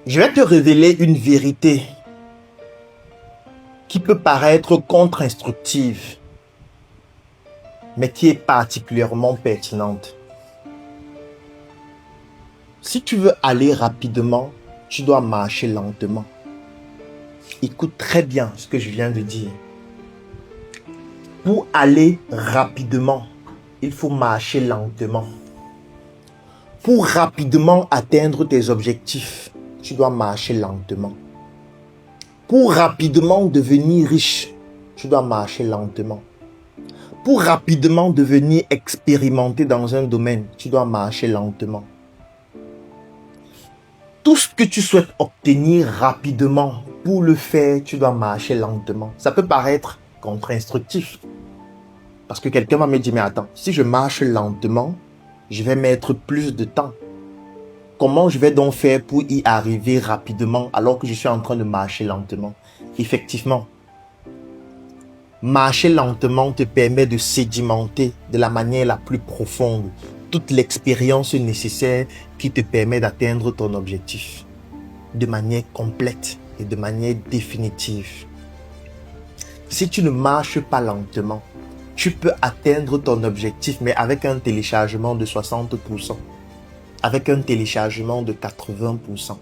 Je vais te révéler une vérité qui peut paraître contre-instructive, mais qui est particulièrement pertinente. Si tu veux aller rapidement, tu dois marcher lentement. Écoute très bien ce que je viens de dire. Pour aller rapidement, il faut marcher lentement. Pour rapidement atteindre tes objectifs, tu dois marcher lentement. Pour rapidement devenir riche, tu dois marcher lentement. Pour rapidement devenir expérimenté dans un domaine, tu dois marcher lentement. Tout ce que tu souhaites obtenir rapidement, pour le faire, tu dois marcher lentement. Ça peut paraître contre-instructif. Parce que quelqu'un va me dire, mais attends, si je marche lentement, je vais mettre plus de temps. Comment je vais donc faire pour y arriver rapidement alors que je suis en train de marcher lentement? Effectivement, marcher lentement te permet de sédimenter de la manière la plus profonde toute l'expérience nécessaire qui te permet d'atteindre ton objectif de manière complète et de manière définitive. Si tu ne marches pas lentement, tu peux atteindre ton objectif, mais avec un téléchargement de 60%, avec un téléchargement de 80%,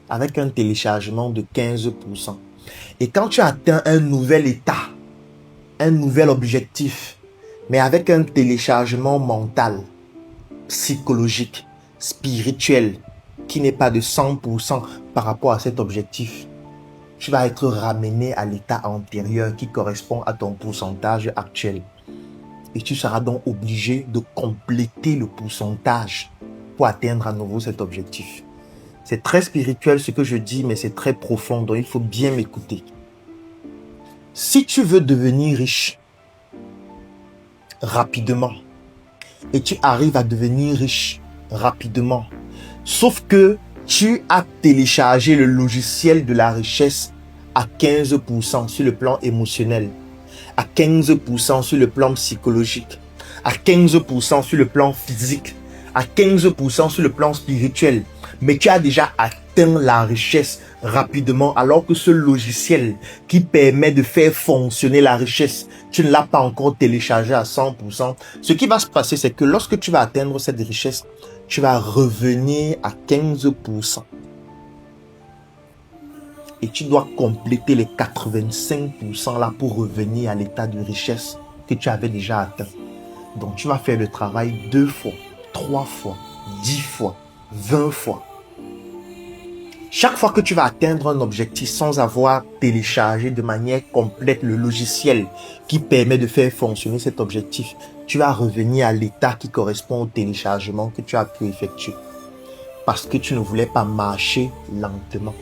avec un téléchargement de 15%. Et quand tu atteins un nouvel état, un nouvel objectif, mais avec un téléchargement mental, psychologique, spirituel, qui n'est pas de 100% par rapport à cet objectif, tu vas être ramené à l'état antérieur qui correspond à ton pourcentage actuel. Et tu seras donc obligé de compléter le pourcentage pour atteindre à nouveau cet objectif. C'est très spirituel ce que je dis, mais c'est très profond, donc il faut bien m'écouter. Si tu veux devenir riche rapidement, et tu arrives à devenir riche rapidement, sauf que tu as téléchargé le logiciel de la richesse à 15% sur le plan émotionnel, à 15% sur le plan psychologique, à 15% sur le plan physique, à 15% sur le plan spirituel, mais tu as déjà atteint la richesse rapidement alors que ce logiciel qui permet de faire fonctionner la richesse, tu ne l'as pas encore téléchargé à 100%. Ce qui va se passer, c'est que lorsque tu vas atteindre cette richesse, tu vas revenir à 15%. Et tu dois compléter les 85% là pour revenir à l'état de richesse que tu avais déjà atteint. Donc tu vas faire le travail 2 fois, 3 fois, 10 fois, 20 fois. Chaque fois que tu vas atteindre un objectif sans avoir téléchargé de manière complète le logiciel qui permet de faire fonctionner cet objectif, tu vas revenir à l'état qui correspond au téléchargement que tu as pu effectuer. Parce que tu ne voulais pas marcher lentement.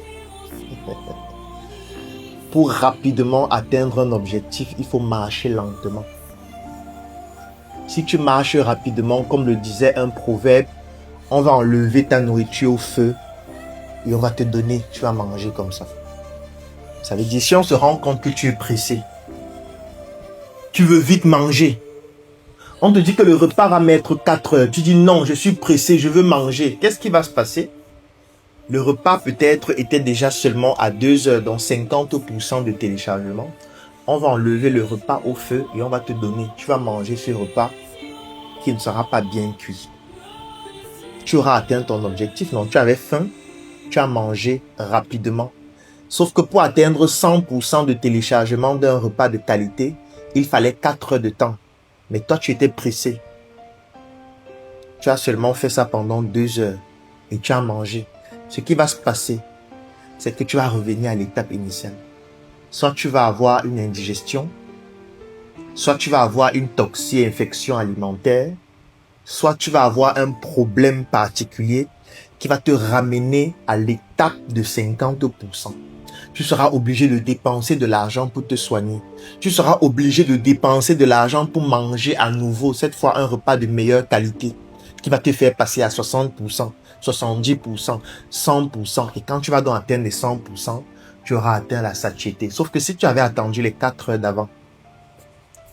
Pour rapidement atteindre un objectif, il faut marcher lentement. Si tu marches rapidement, comme le disait un proverbe, on va enlever ta nourriture au feu et on va te donner, tu vas manger comme ça. Ça veut dire, si on se rend compte que tu es pressé, tu veux vite manger, on te dit que le repas va mettre 4 heures, tu dis non, je suis pressé, je veux manger. Qu'est-ce qui va se passer? Le repas peut-être était déjà seulement à 2 heures, donc 50% de téléchargement. On va enlever le repas au feu et on va te donner. Tu vas manger ce repas qui ne sera pas bien cuit. Tu auras atteint ton objectif, donc tu avais faim, tu as mangé rapidement. Sauf que pour atteindre 100% de téléchargement d'un repas de qualité, il fallait 4 heures de temps. Mais toi, tu étais pressé. Tu as seulement fait ça pendant 2 heures et tu as mangé. Ce qui va se passer, c'est que tu vas revenir à l'étape initiale. Soit tu vas avoir une indigestion, soit tu vas avoir une toxi-infection alimentaire, soit tu vas avoir un problème particulier qui va te ramener à l'étape de 50%. Tu seras obligé de dépenser de l'argent pour te soigner. Tu seras obligé de dépenser de l'argent pour manger à nouveau, cette fois un repas de meilleure qualité, qui va te faire passer à 60%, 70%, 100%. Et quand tu vas donc atteindre les 100%, tu auras atteint la satiété. Sauf que si tu avais attendu les 4 heures d'avant,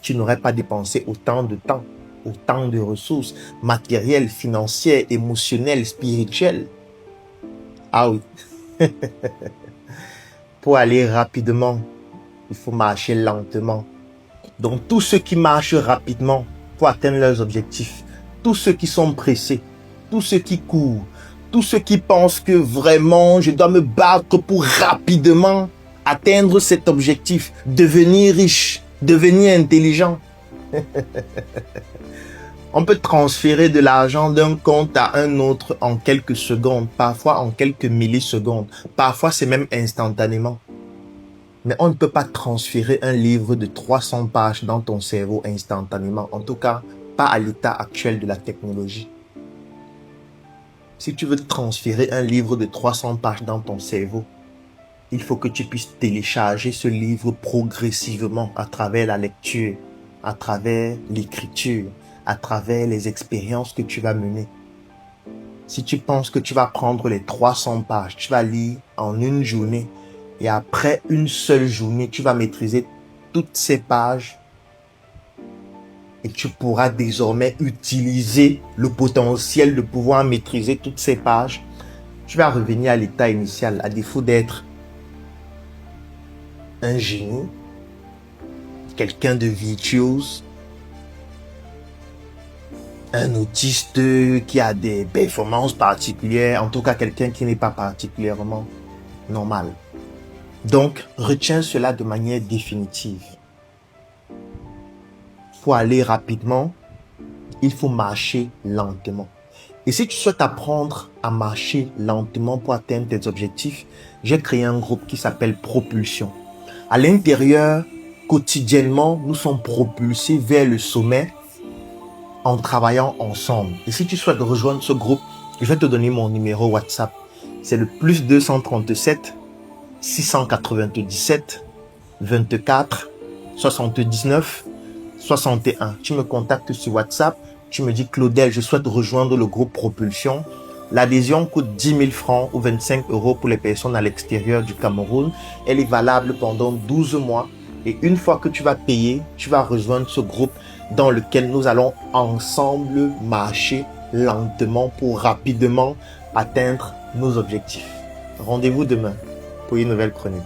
tu n'aurais pas dépensé autant de temps, autant de ressources matérielles, financières, émotionnelles, spirituelles. Ah oui. Pour aller rapidement, il faut marcher lentement. Donc tous ceux qui marchent rapidement pour atteindre leurs objectifs, tous ceux qui sont pressés, tous ceux qui courent, tous ceux qui pensent que vraiment je dois me battre pour rapidement atteindre cet objectif, devenir riche, devenir intelligent. On peut transférer de l'argent d'un compte à un autre en quelques secondes, parfois en quelques millisecondes, parfois c'est même instantanément. Mais on ne peut pas transférer un livre de 300 pages dans ton cerveau instantanément, en tout cas pas à l'état actuel de la technologie. Si tu veux transférer un livre de 300 pages dans ton cerveau, il faut que tu puisses télécharger ce livre progressivement à travers la lecture, à travers l'écriture, à travers les expériences que tu vas mener. Si tu penses que tu vas prendre les 300 pages, tu vas lire en une journée et après une seule journée, tu vas maîtriser toutes ces pages et tu pourras désormais utiliser le potentiel de pouvoir maîtriser toutes ces pages. Tu vas revenir à l'état initial, à défaut d'être un génie, quelqu'un de virtuose, un autiste qui a des performances particulières, en tout cas quelqu'un qui n'est pas particulièrement normal. Donc, retiens cela de manière définitive. Pour aller rapidement, il faut marcher lentement. Et si tu souhaites apprendre à marcher lentement pour atteindre tes objectifs, j'ai créé un groupe qui s'appelle Propulsion. À l'intérieur, quotidiennement, nous sommes propulsés vers le sommet en travaillant ensemble. Et si tu souhaites rejoindre ce groupe, je vais te donner mon numéro WhatsApp. C'est le +237 697 24 79 61. Tu me contactes sur WhatsApp. Tu me dis Claudel, je souhaite rejoindre le groupe Propulsion. L'adhésion coûte 10 000 francs ou 25 € pour les personnes à l'extérieur du Cameroun. Elle est valable pendant 12 mois. Et une fois que tu vas payer, tu vas rejoindre ce groupe dans lequel nous allons ensemble marcher lentement pour rapidement atteindre nos objectifs. Rendez-vous demain pour une nouvelle chronique.